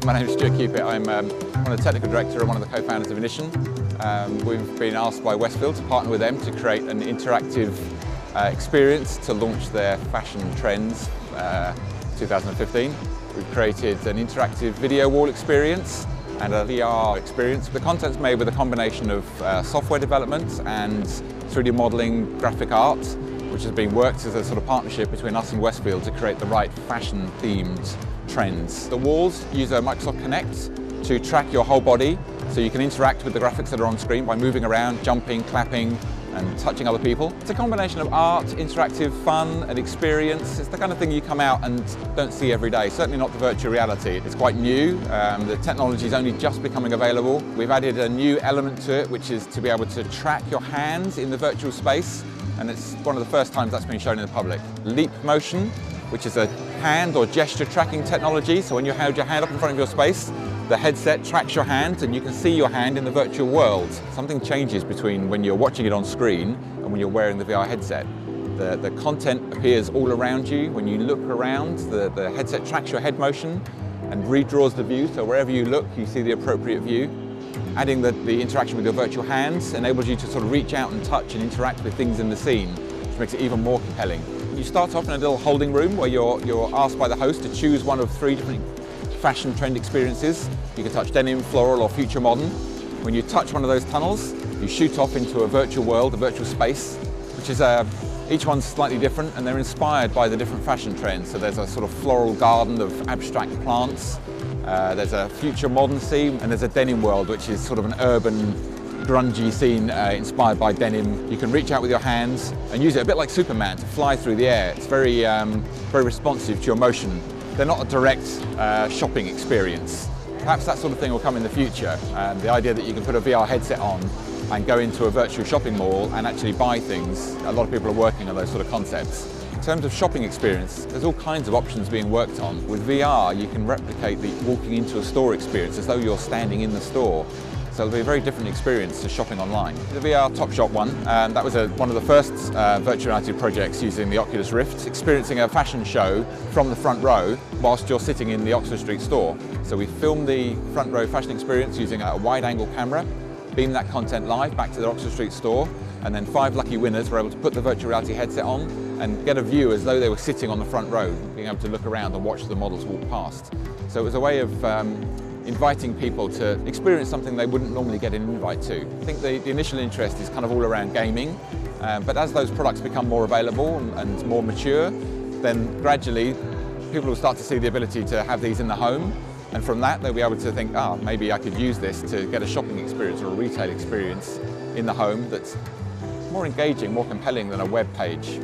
My name is Stuart Cupit. I'm one of the technical director and one of the co-founders of Inition. We've been asked by Westfield to partner with them to create an interactive experience to launch their fashion trends 2015. We've created an interactive video wall experience and a VR experience. The content's made with a combination of software development and 3D modelling graphic art, which has been worked as a sort of partnership between us and Westfield to create the right fashion-themed trends. The walls use a Microsoft Kinect to track your whole body, so you can interact with the graphics that are on screen by moving around, jumping, clapping, and touching other people. It's a combination of art, interactive fun, and experience. It's the kind of thing you come out and don't see every day, certainly not the virtual reality. It's quite new, the technology is only just becoming available. We've added a new element to it, which is to be able to track your hands in the virtual space, and it's one of the first times that's been shown in the public. Leap motion, which is a hand or gesture tracking technology, so when you hold your hand up in front of your space, the headset tracks your hand and you can see your hand in the virtual world. Something changes between when you're watching it on screen and when you're wearing the VR headset. The content appears all around you. When you look around, the headset tracks your head motion and redraws the view, so wherever you look, you see the appropriate view. Adding the interaction with your virtual hands enables you to sort of reach out and touch and interact with things in the scene, which makes it even more compelling. You start off in a little holding room where you're asked by the host to choose one of 3 different fashion trend experiences. You can touch denim, floral, or future modern. When you touch one of those tunnels, you shoot off into a virtual world, a virtual space, which is each one's slightly different, and they're inspired by the different fashion trends. So there's a sort of floral garden of abstract plants, there's a future modern scene, and there's a denim world, which is sort of an urban, grungy scene inspired by denim. You can reach out with your hands and use it a bit like Superman to fly through the air. It's very, very responsive to your motion. They're not a direct shopping experience. Perhaps that sort of thing will come in the future. The idea that you can put a VR headset on and go into a virtual shopping mall and actually buy things. A lot of people are working on those sort of concepts. In terms of shopping experience, there's all kinds of options being worked on. With VR, you can replicate the walking into a store experience as though you're standing in the store. So it'll be a very different experience to shopping online. The VR Topshop one, that was one of the first virtual reality projects using the Oculus Rift, experiencing a fashion show from the front row whilst you're sitting in the Oxford Street store. So we filmed the front row fashion experience using a wide-angle camera, beamed that content live back to the Oxford Street store, and then 5 lucky winners were able to put the virtual reality headset on and get a view as though they were sitting on the front row, being able to look around and watch the models walk past. So it was a way of inviting people to experience something they wouldn't normally get an invite to. I think the initial interest is kind of all around gaming, but as those products become more available and more mature, then gradually people will start to see the ability to have these in the home, and from that they'll be able to think, maybe I could use this to get a shopping experience or a retail experience in the home that's more engaging, more compelling than a web page.